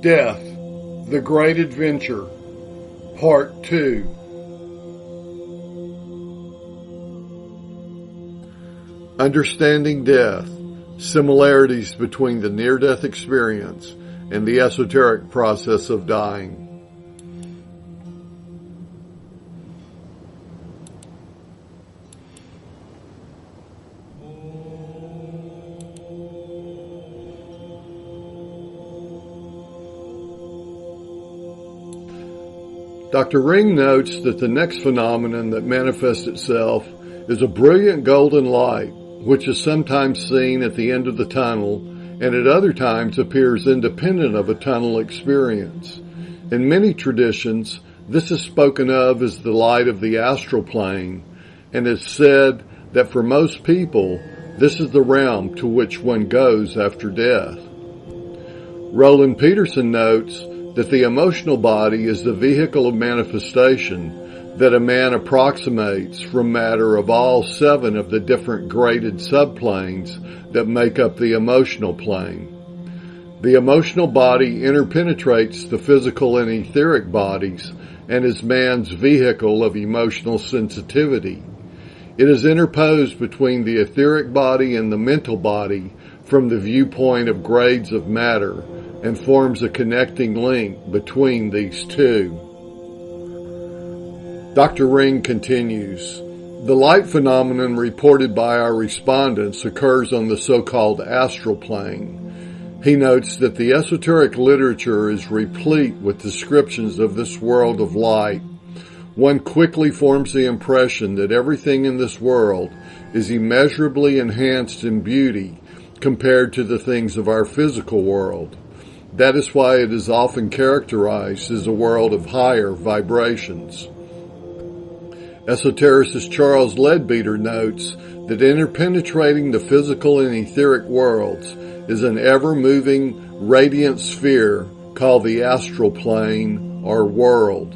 Death, the Great Adventure, Part 2. Understanding death, similarities between the near-death experience and the esoteric process of dying. Dr. Ring notes that the next phenomenon that manifests itself is a brilliant golden light, which is sometimes seen at the end of the tunnel and at other times appears independent of a tunnel experience. In many traditions, this is spoken of as the light of the astral plane, and it's said that for most people, this is the realm to which one goes after death. Roland Peterson notes that the emotional body is the vehicle of manifestation that a man approximates from matter of all 7 of the different graded subplanes that make up the emotional plane. The emotional body interpenetrates the physical and etheric bodies and is man's vehicle of emotional sensitivity. It is interposed between the etheric body and the mental body from the viewpoint of grades of matter, and forms a connecting link between these two. Dr. Ring continues, the light phenomenon reported by our respondents occurs on the so-called astral plane. He notes that the esoteric literature is replete with descriptions of this world of light. One quickly forms the impression that everything in this world is immeasurably enhanced in beauty compared to the things of our physical world. That is why it is often characterized as a world of higher vibrations. Esotericist Charles Leadbeater notes that interpenetrating the physical and etheric worlds is an ever-moving radiant sphere called the astral plane or world.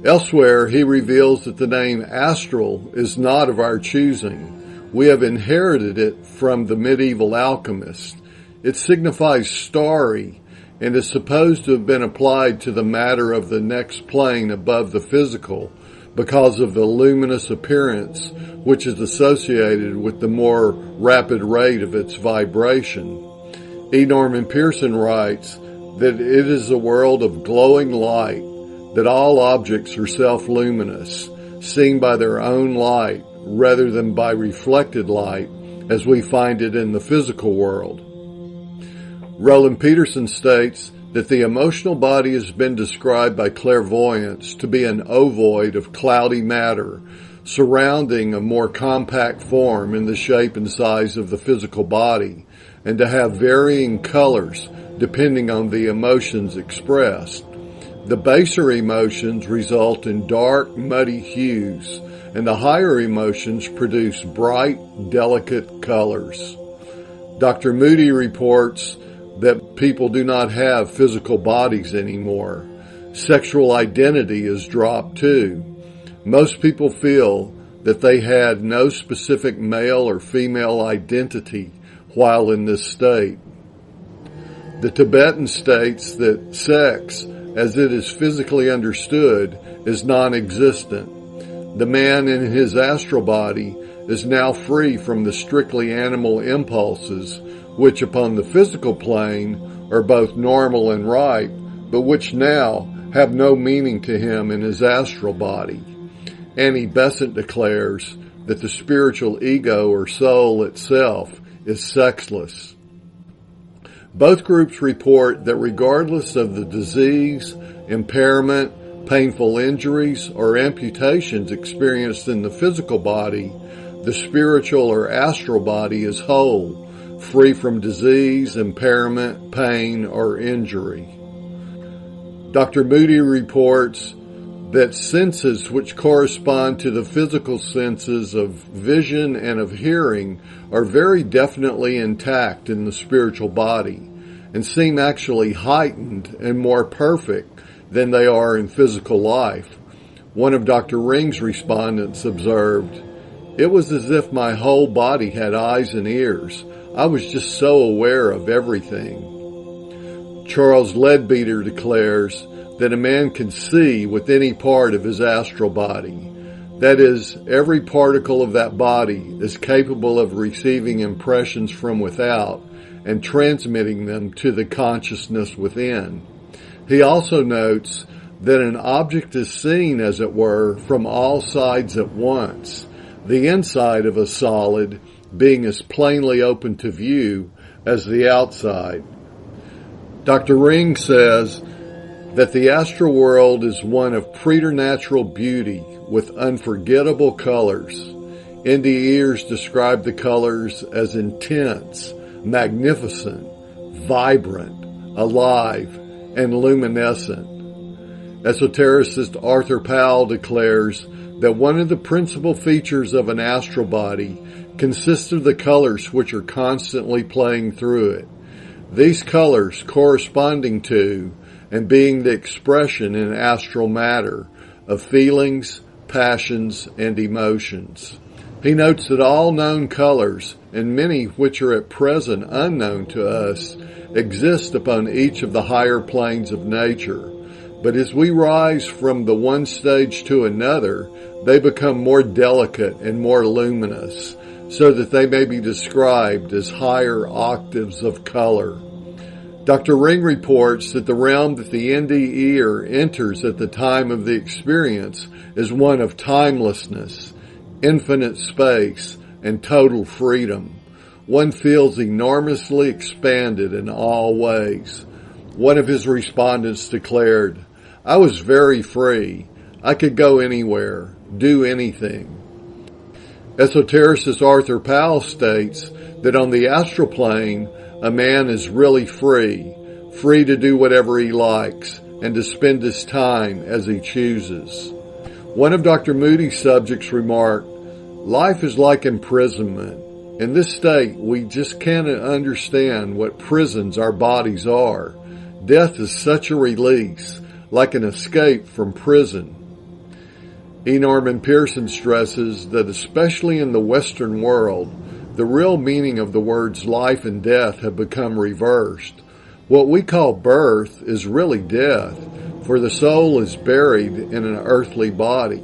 Elsewhere, he reveals that the name astral is not of our choosing. We have inherited it from the medieval alchemists. It signifies starry and is supposed to have been applied to the matter of the next plane above the physical because of the luminous appearance which is associated with the more rapid rate of its vibration. E. Norman Pearson writes that it is a world of glowing light, that all objects are self-luminous, seen by their own light rather than by reflected light as we find it in the physical world. Roland Peterson states that the emotional body has been described by clairvoyants to be an ovoid of cloudy matter surrounding a more compact form in the shape and size of the physical body, and to have varying colors depending on the emotions expressed. The baser emotions result in dark, muddy hues, and the higher emotions produce bright, delicate colors. Dr. Moody reports that people do not have physical bodies anymore. Sexual identity is dropped too. Most people feel that they had no specific male or female identity while in this state. The Tibetan states that sex, as it is physically understood, is non-existent. The man in his astral body is now free from the strictly animal impulses which upon the physical plane are both normal and right, but which now have no meaning to him in his astral body. Annie Besant declares that the spiritual ego or soul itself is sexless. Both groups report that regardless of the disease, impairment, painful injuries, or amputations experienced in the physical body, the spiritual or astral body is whole, free from disease, impairment, pain, or injury. Dr. Moody reports that senses which correspond to the physical senses of vision and of hearing are very definitely intact in the spiritual body and seem actually heightened and more perfect than they are in physical life. One of Dr. Ring's respondents observed, "It was as if my whole body had eyes and ears. I was just so aware of everything." Charles Leadbeater declares that a man can see with any part of his astral body. That is, every particle of that body is capable of receiving impressions from without and transmitting them to the consciousness within. He also notes that an object is seen, as it were, from all sides at once, the inside of a solid being as plainly open to view as the outside. Dr. Ring says that the astral world is one of preternatural beauty with unforgettable colors. NDEers describe the colors as intense, magnificent, vibrant, alive, and luminescent. Esotericist Arthur Powell declares that one of the principal features of an astral body consists of the colors which are constantly playing through it. These colors corresponding to and being the expression in astral matter of feelings, passions, and emotions. He notes that all known colors, and many which are at present unknown to us, exist upon each of the higher planes of nature. But as we rise from the one stage to another, they become more delicate and more luminous, so that they may be described as higher octaves of color. Dr. Ring reports that the realm that the NDEer enters at the time of the experience is one of timelessness, infinite space, and total freedom. One feels enormously expanded in all ways. One of his respondents declared, "I was very free. I could go anywhere, do anything." Esotericist Arthur Powell states that on the astral plane, a man is really free to do whatever he likes and to spend his time as he chooses. One of Dr. Moody's subjects remarked, "Life is like imprisonment. In this state, we just can't understand what prisons our bodies are. Death is such a release, like an escape from prison." E. Norman Pearson stresses that especially in the Western world, the real meaning of the words life and death have become reversed. What we call birth is really death, for the soul is buried in an earthly body.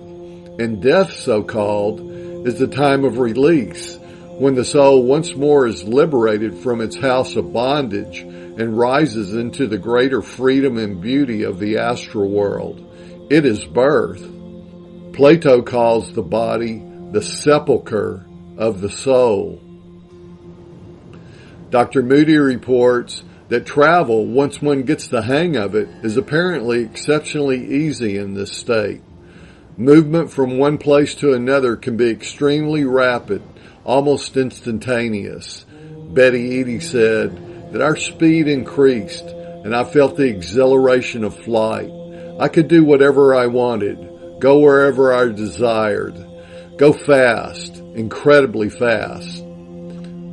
And death, so-called, is the time of release, when the soul once more is liberated from its house of bondage and rises into the greater freedom and beauty of the astral world. It is birth. Plato calls the body the sepulcher of the soul. Dr. Moody reports that travel, once one gets the hang of it, is apparently exceptionally easy in this state. Movement from one place to another can be extremely rapid, almost instantaneous. Betty Eady said that our speed increased, and I felt the exhilaration of flight. I could do whatever I wanted, go wherever I desired, go fast, incredibly fast.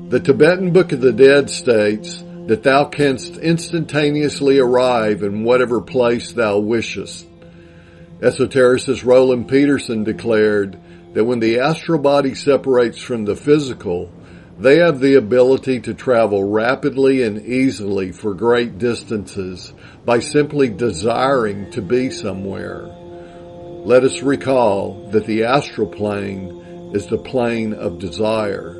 The Tibetan Book of the Dead states that thou canst instantaneously arrive in whatever place thou wishest. Esotericist Roland Peterson declared that when the astral body separates from the physical, they have the ability to travel rapidly and easily for great distances by simply desiring to be somewhere. Let us recall that the astral plane is the plane of desire.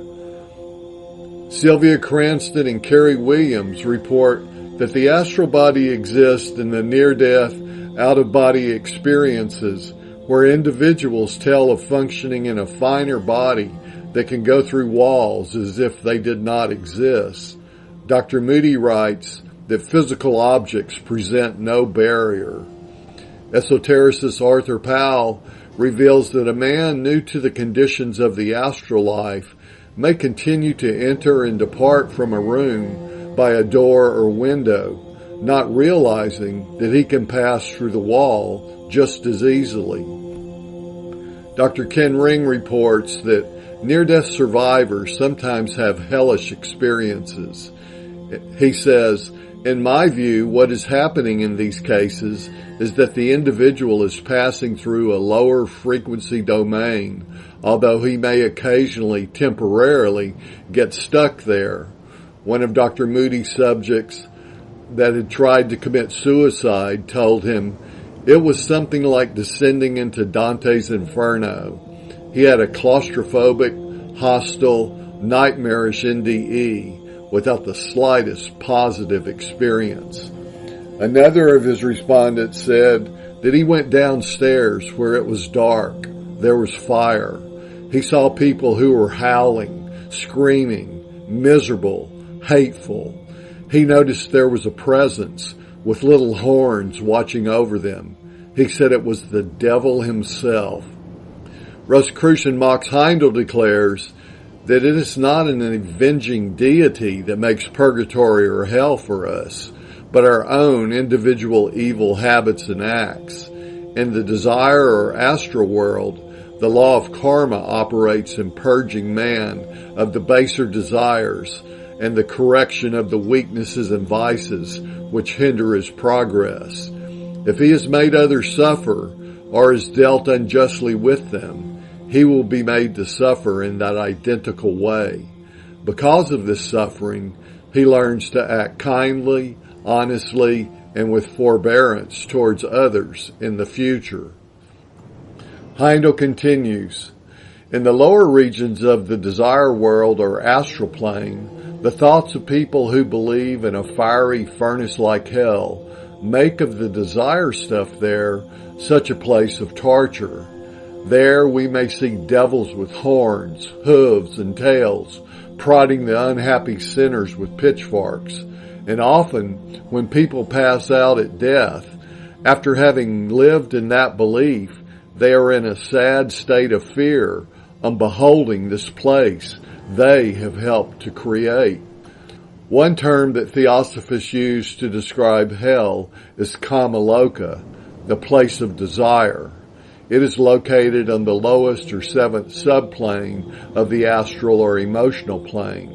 Sylvia Cranston and Carrie Williams report that the astral body exists in the near-death, out-of-body experiences where individuals tell of functioning in a finer body that can go through walls as if they did not exist. Dr. Moody writes that physical objects present no barrier. Esotericist Arthur Powell reveals that a man new to the conditions of the astral life may continue to enter and depart from a room by a door or window, not realizing that he can pass through the wall just as easily. Dr. Ken Ring reports that near-death survivors sometimes have hellish experiences. He says, "In my view, what is happening in these cases is that the individual is passing through a lower frequency domain, although he may occasionally, temporarily, get stuck there." One of Dr. Moody's subjects that had tried to commit suicide told him it was something like descending into Dante's Inferno. He had a claustrophobic, hostile, nightmarish NDE without the slightest positive experience. Another of his respondents said that he went downstairs where it was dark. There was fire. He saw people who were howling, screaming, miserable, hateful. He noticed there was a presence with little horns watching over them. He said it was the devil himself. Rosicrucian Max Heindel declares that it is not an avenging deity that makes purgatory or hell for us, but our own individual evil habits and acts. In the desire or astral world, the law of karma operates in purging man of the baser desires and the correction of the weaknesses and vices which hinder his progress. If he has made others suffer or is dealt unjustly with them, he will be made to suffer in that identical way. Because of this suffering, he learns to act kindly, honestly, and with forbearance towards others in the future. Heindel continues, in the lower regions of the desire world or astral plane, the thoughts of people who believe in a fiery furnace-like hell make of the desire stuff there such a place of torture. There we may see devils with horns, hooves, and tails, prodding the unhappy sinners with pitchforks. And often, when people pass out at death, after having lived in that belief, they are in a sad state of fear on beholding this place they have helped to create. One term that theosophists use to describe hell is Kamaloka, the place of desire. It is located on the lowest or seventh subplane of the astral or emotional plane.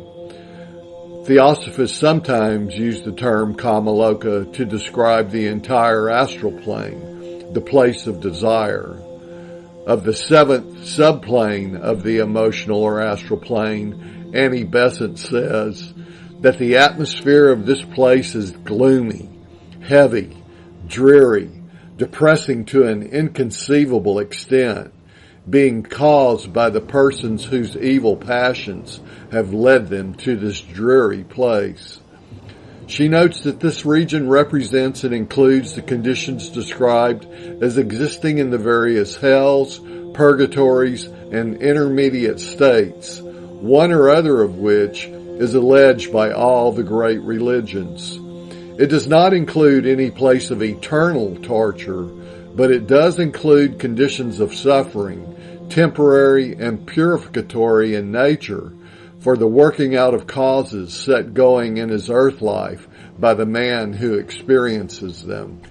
Theosophists sometimes use the term Kamaloka to describe the entire astral plane, the place of desire. Of the seventh subplane of the emotional or astral plane, Annie Besant says that the atmosphere of this place is gloomy, heavy, dreary, depressing to an inconceivable extent, being caused by the persons whose evil passions have led them to this dreary place. She notes that this region represents and includes the conditions described as existing in the various hells, purgatories, and intermediate states, one or other of which is alleged by all the great religions. It does not include any place of eternal torture, but it does include conditions of suffering, temporary and purificatory in nature, for the working out of causes set going in his earth life by the man who experiences them.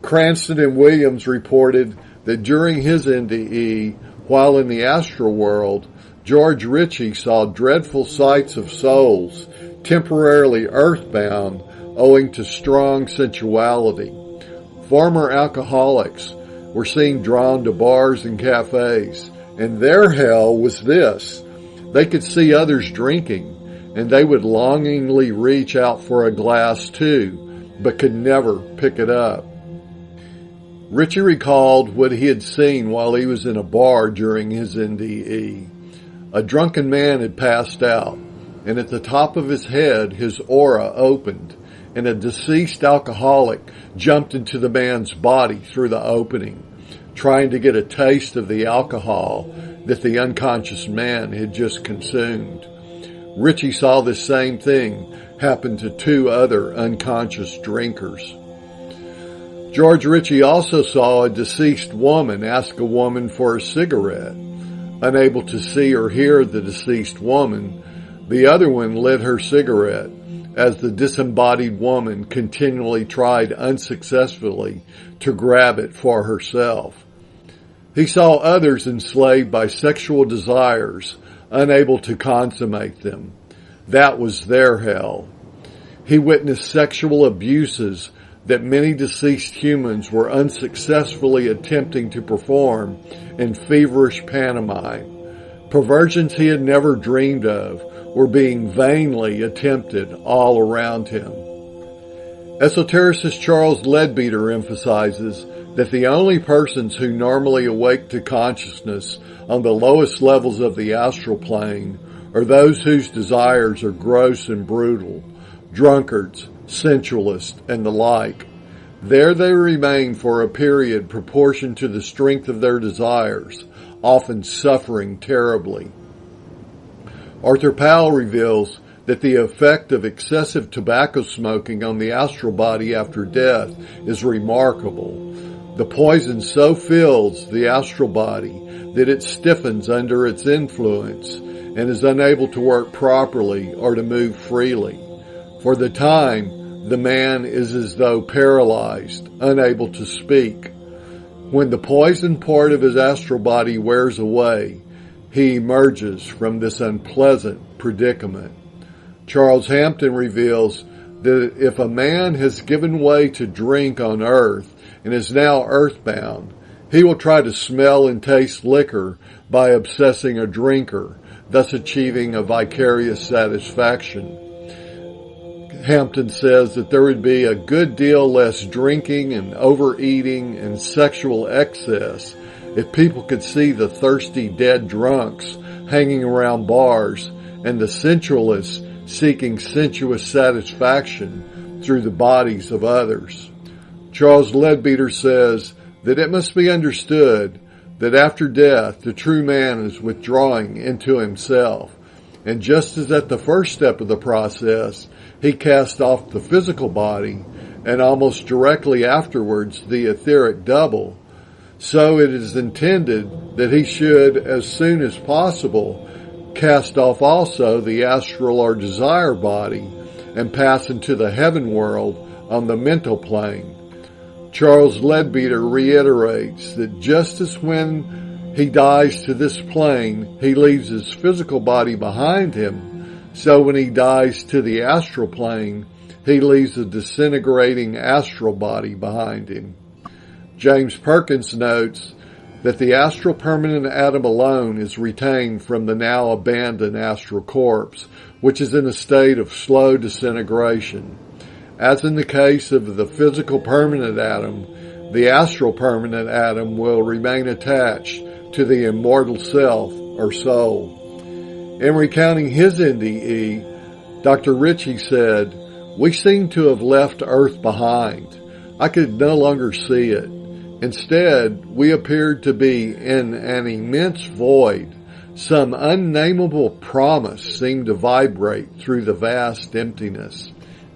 Cranston and Williams reported that during his NDE, while in the astral world, George Ritchie saw dreadful sights of souls temporarily earthbound owing to strong sensuality. Former alcoholics were seen drawn to bars and cafes, and their hell was this. They could see others drinking, and they would longingly reach out for a glass too, but could never pick it up. Ritchie recalled what he had seen while he was in a bar during his NDE. A drunken man had passed out, and at the top of his head his aura opened, and a deceased alcoholic jumped into the man's body through the opening, trying to get a taste of the alcohol that the unconscious man had just consumed. Ritchie saw this same thing happen to two other unconscious drinkers. George Ritchie also saw a deceased woman ask a woman for a cigarette. Unable to see or hear the deceased woman, the other one lit her cigarette as the disembodied woman continually tried unsuccessfully to grab it for herself. He saw others enslaved by sexual desires, unable to consummate them. That was their hell. He witnessed sexual abuses that many deceased humans were unsuccessfully attempting to perform in feverish pantomime. Perversions he had never dreamed of were being vainly attempted all around him. Esotericist Charles Leadbeater emphasizes that the only persons who normally awake to consciousness on the lowest levels of the astral plane are those whose desires are gross and brutal, drunkards, sensualists, and the like. There they remain for a period proportioned to the strength of their desires, often suffering terribly. Arthur Powell reveals that the effect of excessive tobacco smoking on the astral body after death is remarkable. The poison so fills the astral body that it stiffens under its influence and is unable to work properly or to move freely. For the time, the man is as though paralyzed, unable to speak. When the poisoned part of his astral body wears away, he emerges from this unpleasant predicament. Charles Hampton reveals that if a man has given way to drink on earth and is now earthbound, he will try to smell and taste liquor by obsessing a drinker, thus achieving a vicarious satisfaction. Hampton says that there would be a good deal less drinking and overeating and sexual excess if people could see the thirsty dead drunks hanging around bars and the sensualists seeking sensuous satisfaction through the bodies of others. Charles Leadbeater says that it must be understood that after death the true man is withdrawing into himself, and just as at the first step of the process he cast off the physical body, and almost directly afterwards the etheric double, so it is intended that he should, as soon as possible, cast off also the astral or desire body and pass into the heaven world on the mental plane. Charles Leadbeater reiterates that just as when he dies to this plane, he leaves his physical body behind him, so when he dies to the astral plane, he leaves a disintegrating astral body behind him. James Perkins notes that the astral permanent atom alone is retained from the now abandoned astral corpse, which is in a state of slow disintegration. As in the case of the physical permanent atom, the astral permanent atom will remain attached to the immortal self or soul. In recounting his NDE, Dr. Ritchie said, "We seem to have left Earth behind. I could no longer see it. Instead, we appeared to be in an immense void. Some unnamable promise seemed to vibrate through the vast emptiness."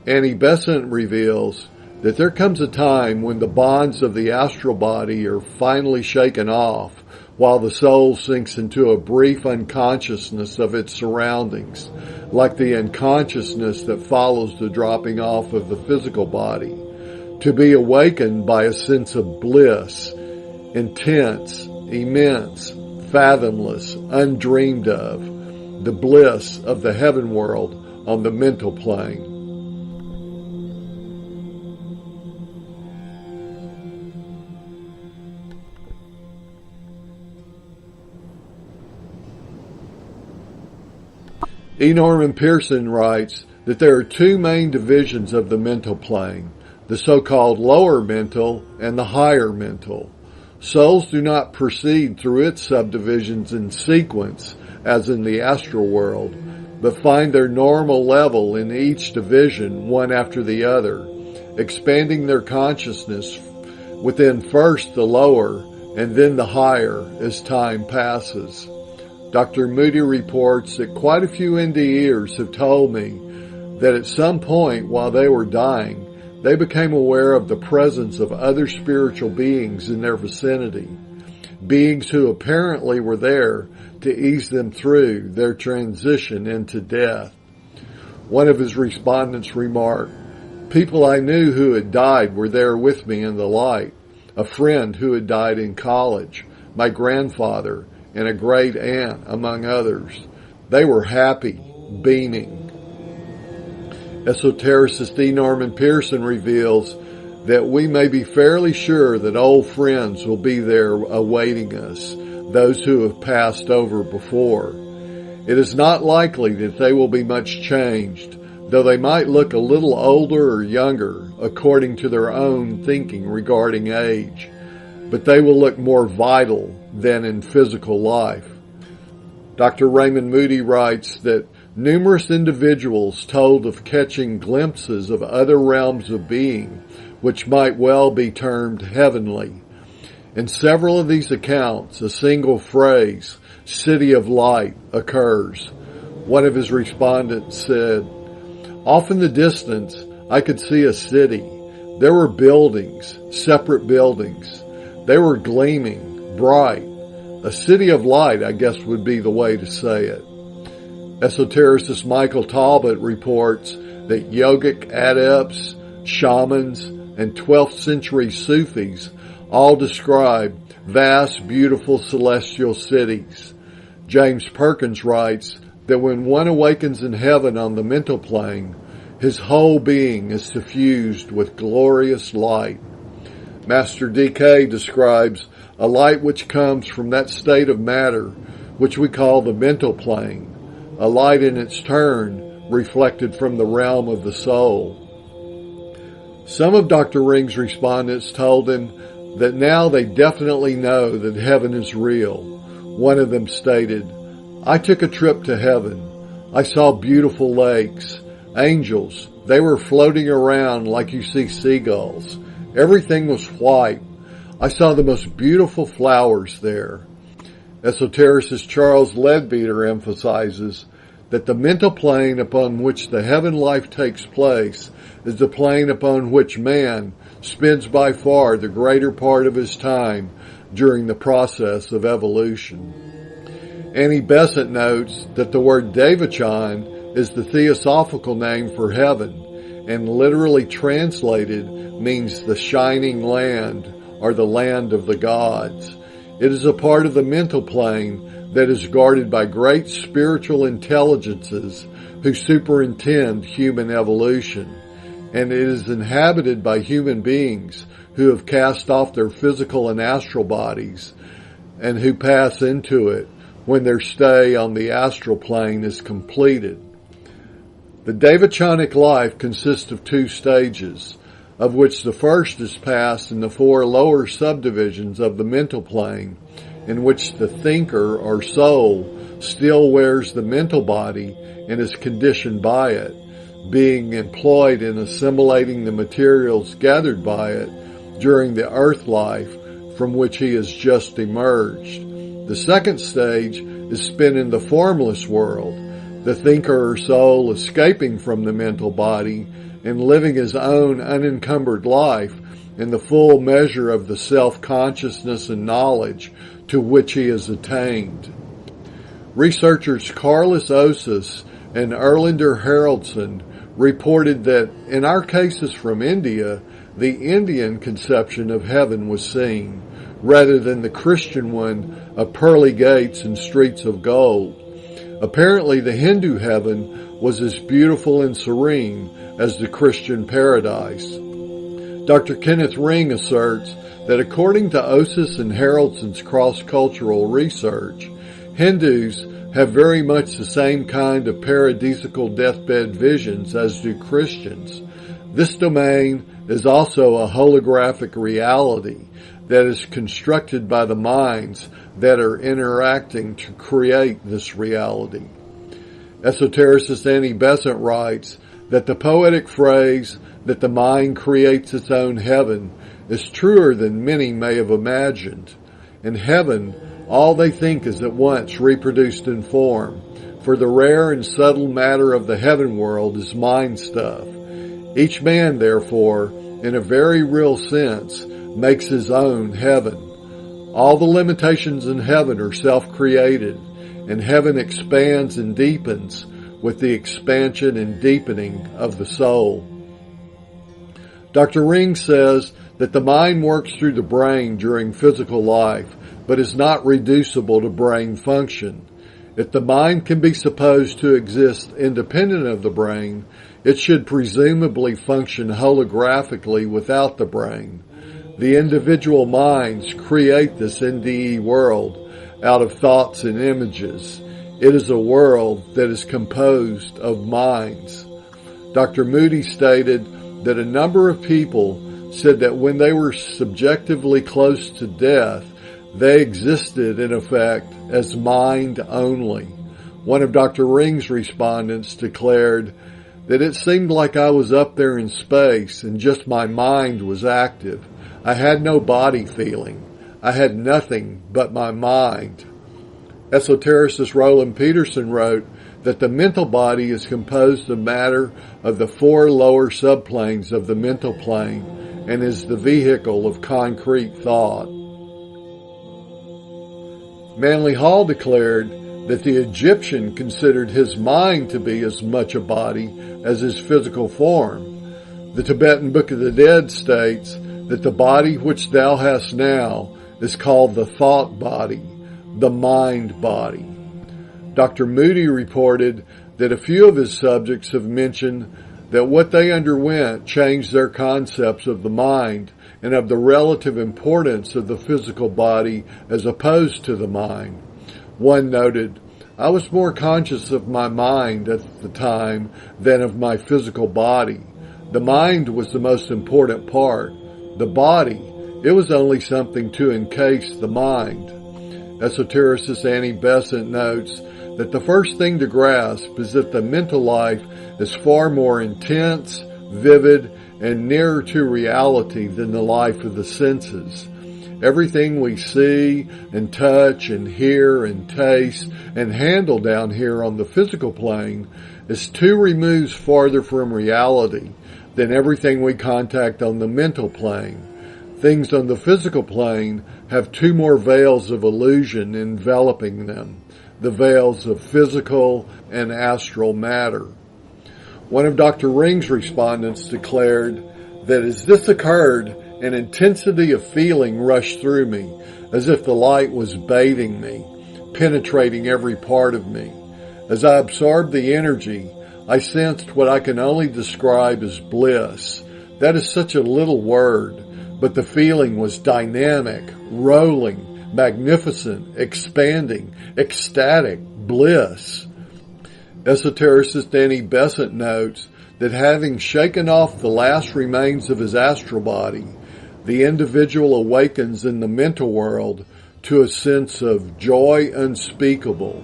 Annie Besant reveals that there comes a time when the bonds of the astral body are finally shaken off, while the soul sinks into a brief unconsciousness of its surroundings, like the unconsciousness that follows the dropping off of the physical body, to be awakened by a sense of bliss, intense, immense, fathomless, undreamed of, the bliss of the heaven world on the mental plane. E. Norman Pearson writes that there are two main divisions of the mental plane, the so-called lower mental and the higher mental. Souls do not proceed through its subdivisions in sequence, as in the astral world, but find their normal level in each division, one after the other, expanding their consciousness within first the lower and then the higher as time passes. Dr. Moody reports that quite a few NDEers have told me that at some point while they were dying, they became aware of the presence of other spiritual beings in their vicinity, beings who apparently were there to ease them through their transition into death. One of his respondents remarked, "People I knew who had died were there with me in the light. A friend who had died in college, my grandfather, and a great aunt, among others. They were happy, beaming." Esotericist E. Norman Pearson reveals that we may be fairly sure that old friends will be there awaiting us, those who have passed over before. It is not likely that they will be much changed, though they might look a little older or younger according to their own thinking regarding age, but they will look more vital than in physical life. Dr. Raymond Moody writes that numerous individuals told of catching glimpses of other realms of being, which might well be termed heavenly. In several of these accounts, a single phrase, "city of light," occurs. One of his respondents said, "Off in the distance, I could see a city. There were buildings, separate buildings. They were gleaming, bright. A city of light, I guess would be the way to say it." Esotericist Michael Talbot reports that yogic adepts, shamans, and 12th century Sufis all describe vast, beautiful celestial cities. James Perkins writes that when one awakens in heaven on the mental plane, his whole being is suffused with glorious light. Master D.K. describes a light which comes from that state of matter which we call the mental plane, a light in its turn reflected from the realm of the soul. Some of Dr. Ring's respondents told him that now they definitely know that heaven is real. One of them stated, "I took a trip to heaven. I saw beautiful lakes, angels. They were floating around like you see seagulls. Everything was white. I saw the most beautiful flowers there." Esotericist Charles Leadbeater emphasizes that the mental plane upon which the heaven life takes place is the plane upon which man spends by far the greater part of his time during the process of evolution. Annie Besant notes that the word Devachan is the theosophical name for heaven, and literally translated means the shining land or the land of the gods. It is a part of the mental plane that is guarded by great spiritual intelligences who superintend human evolution, and it is inhabited by human beings who have cast off their physical and astral bodies and who pass into it when their stay on the astral plane is completed. The Devachanic life consists of 2 stages, of which the first is passed in the 4 lower subdivisions of the mental plane, in which the thinker or soul still wears the mental body and is conditioned by it, being employed in assimilating the materials gathered by it during the earth life from which he has just emerged. The second stage is spent in the formless world, the thinker or soul escaping from the mental body and living his own unencumbered life in the full measure of the self-consciousness and knowledge to which he has attained. Researchers Carlos Osis and Erlander Haraldson reported that in our cases from India, the Indian conception of heaven was seen, rather than the Christian one of pearly gates and streets of gold. Apparently the Hindu heaven was as beautiful and serene as the Christian paradise. Dr. Kenneth Ring asserts that according to Osis and Haraldson's cross-cultural research, Hindus have very much the same kind of paradisical deathbed visions as do Christians. This domain is also a holographic reality that is constructed by the minds that are interacting to create this reality. Esotericist Annie Besant writes that the poetic phrase that the mind creates its own heaven is truer than many may have imagined. In heaven, all they think is at once reproduced in form, for the rare and subtle matter of the heaven world is mind stuff. Each man, therefore, in a very real sense, makes his own heaven. All the limitations in heaven are self-created, and heaven expands and deepens with the expansion and deepening of the soul. Dr. Ring says that the mind works through the brain during physical life, but is not reducible to brain function. If the mind can be supposed to exist independent of the brain, it should presumably function holographically without the brain. The individual minds create this NDE world out of thoughts and images. It is a world that is composed of minds. Dr. Moody stated that a number of people said that when they were subjectively close to death, they existed, in effect, as mind only. One of Dr. Ring's respondents declared that it seemed like I was up there in space and just my mind was active. I had no body feeling. I had nothing but my mind. Esotericist Roland Peterson wrote that the mental body is composed of matter of the 4 lower subplanes of the mental plane and is the vehicle of concrete thought. Manly Hall declared that the Egyptian considered his mind to be as much a body as his physical form. The Tibetan Book of the Dead states that the body which thou hast now is called the thought body, the mind body. Dr. Moody reported that a few of his subjects have mentioned that what they underwent changed their concepts of the mind and of the relative importance of the physical body as opposed to the mind. One noted, I was more conscious of my mind at the time than of my physical body. The mind was the most important part. The body, it was only something to encase the mind. Esotericist Annie Besant notes that the first thing to grasp is that the mental life is far more intense, vivid, and nearer to reality than the life of the senses. Everything we see and touch and hear and taste and handle down here on the physical plane is 2 removes farther from reality than everything we contact on the mental plane. Things on the physical plane have 2 more veils of illusion enveloping them, the veils of physical and astral matter. One of Dr. Ring's respondents declared that as this occurred, an intensity of feeling rushed through me, as if the light was bathing me, penetrating every part of me. As I absorbed the energy, I sensed what I can only describe as bliss. That is such a little word, but the feeling was dynamic, rolling, magnificent, expanding, ecstatic, bliss. Esotericist Annie Besant notes that having shaken off the last remains of his astral body, the individual awakens in the mental world to a sense of joy unspeakable,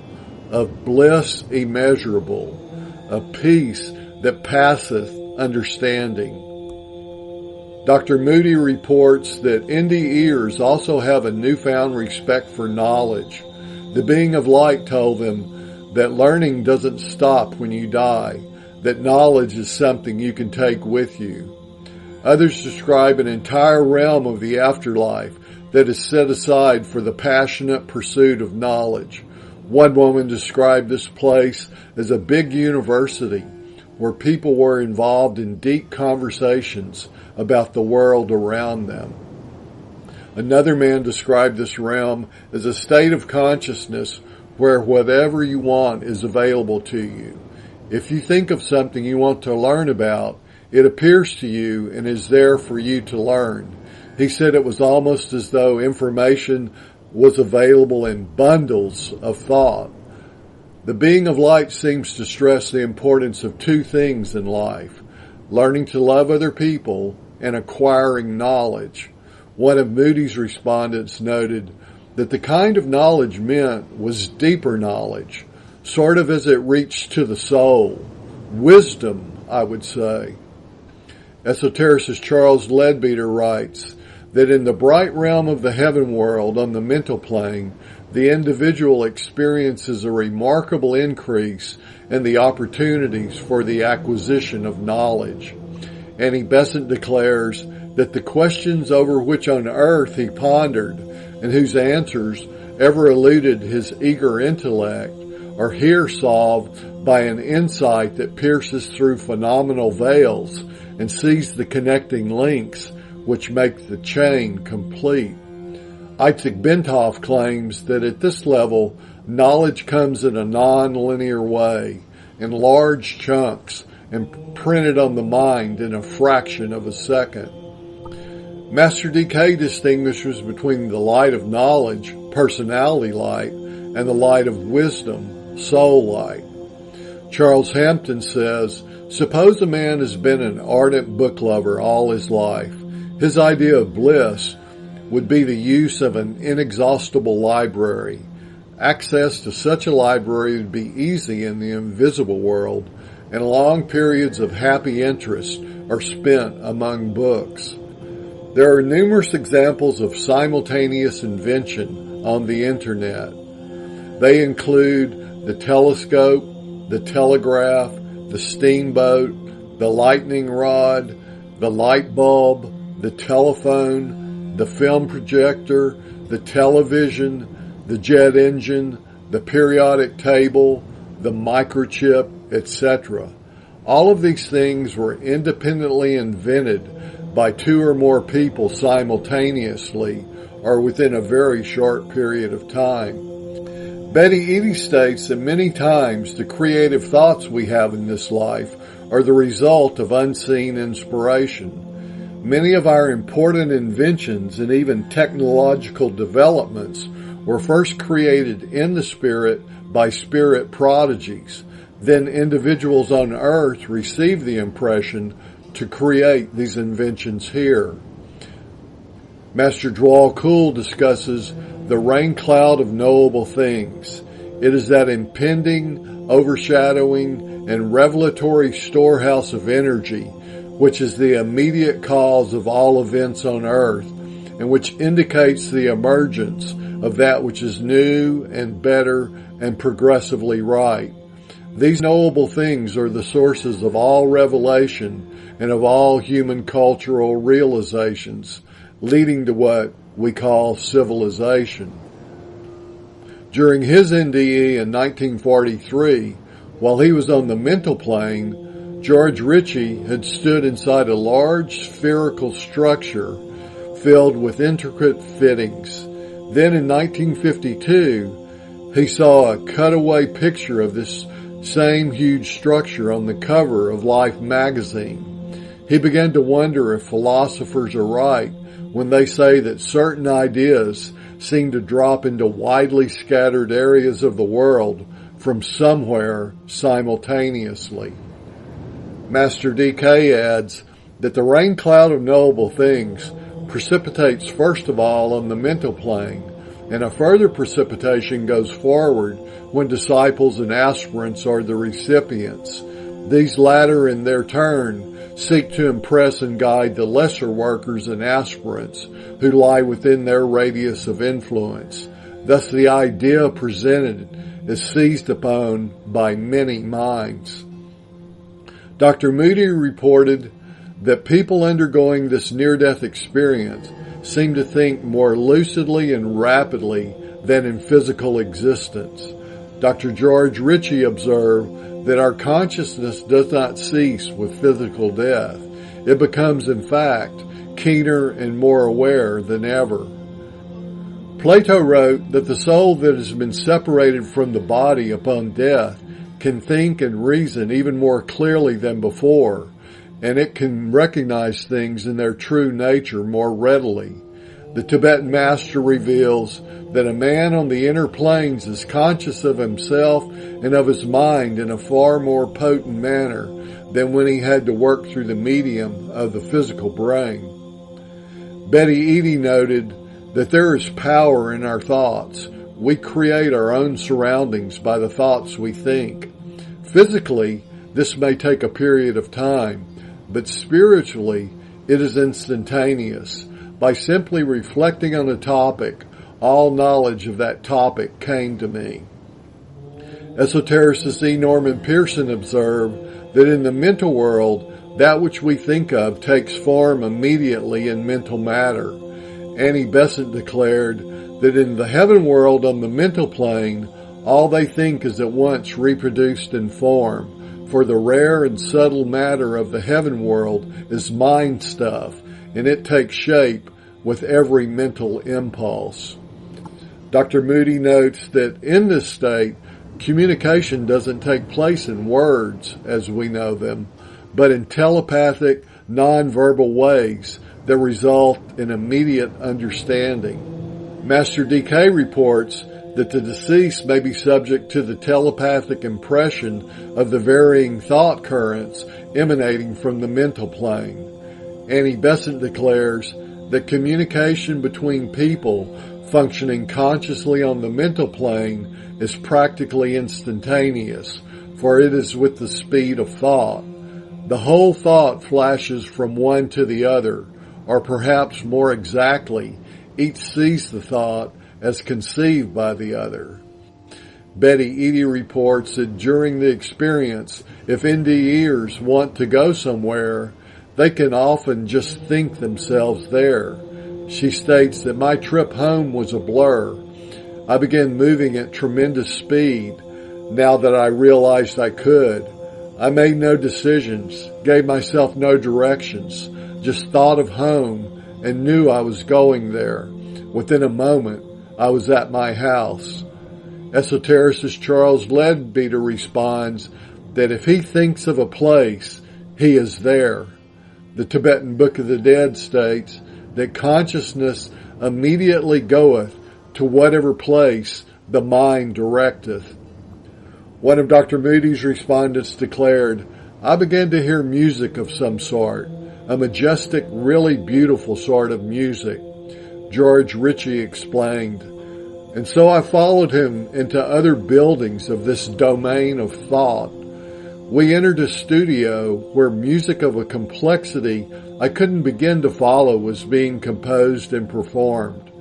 of bliss immeasurable, a peace that passeth understanding. Dr. Moody reports that Indie ears also have a newfound respect for knowledge. The being of light told them that learning doesn't stop when you die, that knowledge is something you can take with you. Others describe an entire realm of the afterlife that is set aside for the passionate pursuit of knowledge. One woman described this place as a big university where people were involved in deep conversations about the world around them. Another man described this realm as a state of consciousness where whatever you want is available to you. If you think of something you want to learn about, it appears to you and is there for you to learn. He said it was almost as though information was available in bundles of thought. The being of light seems to stress the importance of 2 things in life: learning to love other people and acquiring knowledge. One of Moody's respondents noted that the kind of knowledge meant was deeper knowledge, sort of as it reached to the soul. Wisdom, I would say. Esotericist Charles Leadbeater writes that in the bright realm of the heaven world on the mental plane, the individual experiences a remarkable increase in the opportunities for the acquisition of knowledge. Annie Besant declares that the questions over which on earth he pondered and whose answers ever eluded his eager intellect are here solved by an insight that pierces through phenomenal veils and sees the connecting links which make the chain complete. Isaac Benthoff claims that at this level, knowledge comes in a non-linear way, in large chunks, and printed on the mind in a fraction of a second. Master DK distinguishes between the light of knowledge, personality light, and the light of wisdom, soul light. Charles Hampton says, Suppose a man has been an ardent book lover all his life. His idea of bliss would be the use of an inexhaustible library. Access to such a library would be easy in the invisible world, and long periods of happy interest are spent among books. There are numerous examples of simultaneous invention on the internet. They include the telescope, the telegraph, the steamboat, the lightning rod, the light bulb, the telephone, the film projector, the television, the jet engine, the periodic table, the microchip, etc. All of these things were independently invented by two or more people simultaneously or within a very short period of time. Betty Eady states that many times the creative thoughts we have in this life are the result of unseen inspiration. Many of our important inventions and even technological developments were first created in the spirit by spirit prodigies. Then individuals on earth received the impression to create these inventions here. Master Dwal Kul discusses the rain cloud of knowable things. It is that impending, overshadowing, and revelatory storehouse of energy which is the immediate cause of all events on earth and which indicates the emergence of that which is new and better and progressively right. These knowable things are the sources of all revelation and of all human cultural realizations, leading to what we call civilization. During his NDE in 1943, while he was on the mental plane, George Ritchie had stood inside a large spherical structure filled with intricate fittings. Then in 1952, he saw a cutaway picture of this same huge structure on the cover of Life magazine. He began to wonder if philosophers are right when they say that certain ideas seem to drop into widely scattered areas of the world from somewhere simultaneously. Master D.K. adds that the rain cloud of knowable things precipitates first of all on the mental plane, and a further precipitation goes forward when disciples and aspirants are the recipients. These latter, in their turn, seek to impress and guide the lesser workers and aspirants who lie within their radius of influence. Thus the idea presented is seized upon by many minds. Dr. Moody reported that people undergoing this near-death experience seem to think more lucidly and rapidly than in physical existence. Dr. George Ritchie observed that our consciousness does not cease with physical death. It becomes, in fact, keener and more aware than ever. Plato wrote that the soul that has been separated from the body upon death can think and reason even more clearly than before, and it can recognize things in their true nature more readily. The Tibetan master reveals that a man on the inner planes is conscious of himself and of his mind in a far more potent manner than when he had to work through the medium of the physical brain. Betty Eady noted that there is power in our thoughts. We create our own surroundings by the thoughts we think. Physically, this may take a period of time, but spiritually, it is instantaneous. By simply reflecting on a topic, all knowledge of that topic came to me. Esotericist E. Norman Pearson observed that in the mental world, that which we think of takes form immediately in mental matter. Annie Besant declared that in the heaven world on the mental plane, all they think is at once reproduced in form, for the rare and subtle matter of the heaven world is mind stuff, and it takes shape with every mental impulse. Dr. Moody notes that in this state, communication doesn't take place in words as we know them, but in telepathic, non-verbal ways that result in immediate understanding. Master D.K. reports that the deceased may be subject to the telepathic impression of the varying thought currents emanating from the mental plane. Annie Besant declares that communication between people functioning consciously on the mental plane is practically instantaneous, for it is with the speed of thought. The whole thought flashes from one to the other, or perhaps more exactly, each sees the thought as conceived by the other. Betty Eady reports that during the experience, if NDEers want to go somewhere, they can often just think themselves there. She states that my trip home was a blur. I began moving at tremendous speed now that I realized I could. I made no decisions, gave myself no directions, just thought of home and knew I was going there. Within a moment, I was at my house. Esotericist Charles Leadbeater responds that if he thinks of a place, he is there. The Tibetan Book of the Dead states that consciousness immediately goeth to whatever place the mind directeth. One of Dr. Moody's respondents declared, I began to hear music of some sort, a majestic, really beautiful sort of music. George Ritchie explained, and so I followed him into other buildings of this domain of thought. We entered a studio where music of a complexity I couldn't begin to follow was being composed and performed.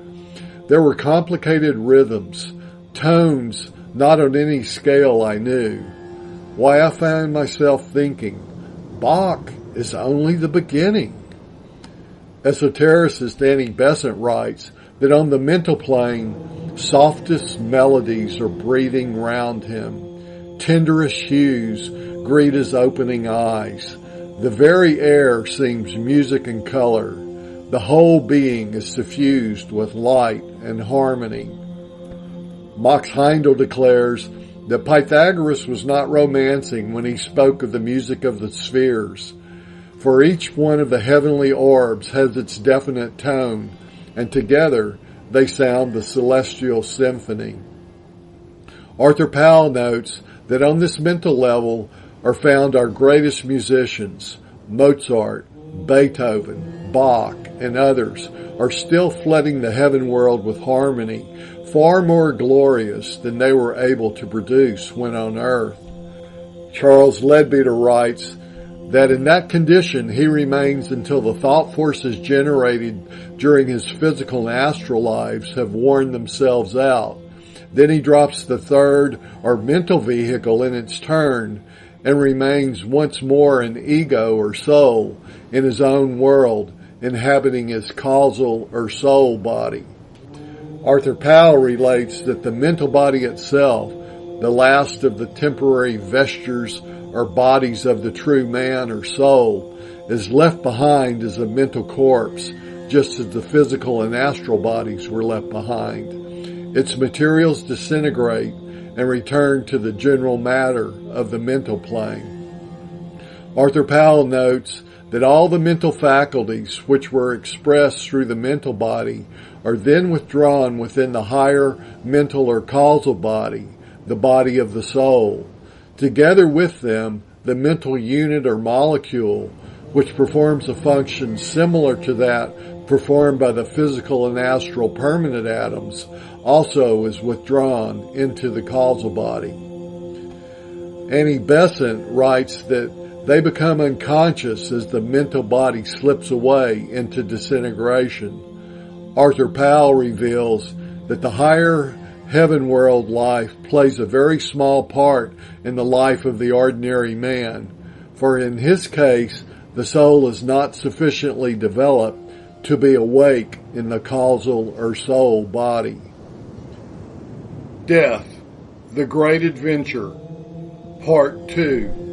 There were complicated rhythms, tones not on any scale I knew. Why, I found myself thinking, Bach is only the beginning. Esotericist Annie Besant writes that on the mental plane, softest melodies are breathing round him. Tenderest hues greet his opening eyes. The very air seems music and color. The whole being is suffused with light and harmony. Max Heindel declares that Pythagoras was not romancing when he spoke of the music of the spheres, for each one of the heavenly orbs has its definite tone, and together they sound the celestial symphony. Arthur Powell notes that on this mental level are found our greatest musicians. Mozart, Beethoven, Bach, and others are still flooding the heaven world with harmony, far more glorious than they were able to produce when on earth. Charles Leadbeater writes that in that condition he remains until the thought forces generated during his physical and astral lives have worn themselves out. Then he drops the third or mental vehicle in its turn and remains once more an ego or soul in his own world, inhabiting his causal or soul body. Arthur Powell relates that the mental body itself, the last of the temporary vestures or bodies of the true man or soul, is left behind as a mental corpse, just as the physical and astral bodies were left behind. Its materials disintegrate and return to the general matter of the mental plane. Arthur Powell notes that all the mental faculties which were expressed through the mental body are then withdrawn within the higher mental or causal body, the body of the soul. Together with them, the mental unit or molecule, which performs a function similar to that performed by the physical and astral permanent atoms, also is withdrawn into the causal body. Annie Besant writes that they become unconscious as the mental body slips away into disintegration. Arthur Powell reveals that the higher heaven world life plays a very small part in the life of the ordinary man, for in his case, the soul is not sufficiently developed to be awake in the causal or soul body. Death, the Great Adventure, Part 2.